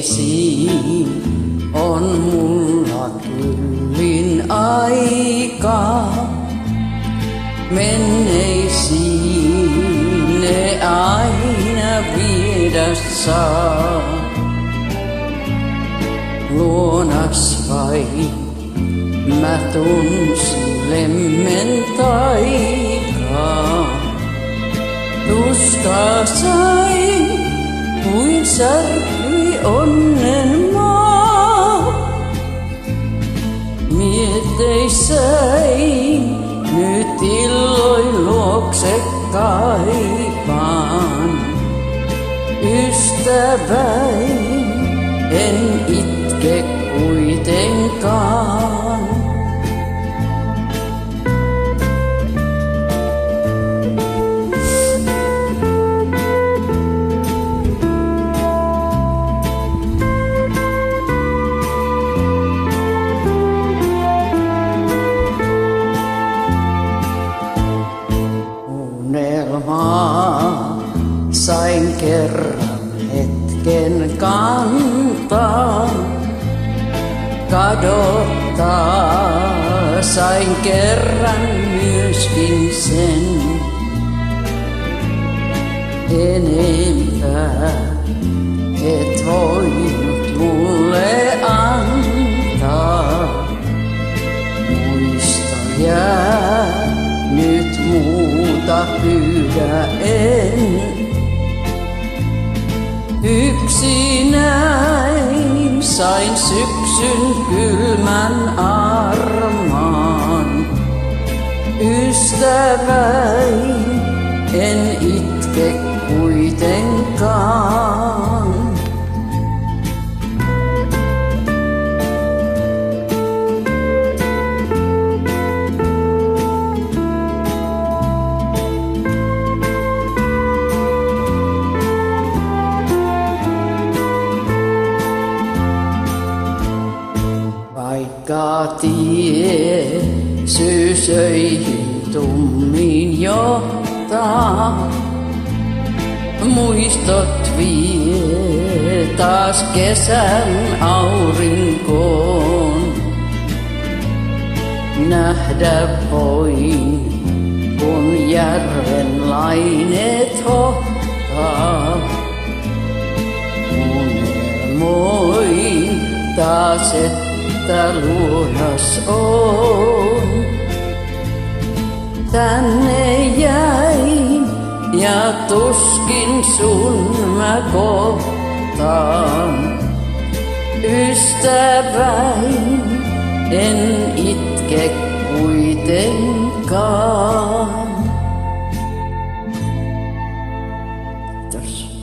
menneisiin on mulla kyllin aikaa. Menneisiin ne aina viedä saa. Luonas vain mä tunsin lemmen taikaa. Tuskaa sain, kuin särkyi onnen maa. Mietteissäin nyt illoin luokse kaipaan. Ystäväin en itke kuitenkaan. Unelmaa sain kerran hetken kantaa. Kadottaa sain kerran myöskin sen. Enempää et voinut mulle antaa. Muista jää nyt muuta pyydä en. Yksinäin sain syksyn kylmän armaan. Ystäväin en itke kuitenkaan. Vaikka tie syysöihin tummin johtaa, muistot vie taas kesän aurinkoon. Nähdä voin, kun järven laineet hohtaa. Unelmoin taas, että luonas on. Tänne jäin ja tuskin sun mä kohtaan. Ystäväin en itke kuitenkaan. Kiitos.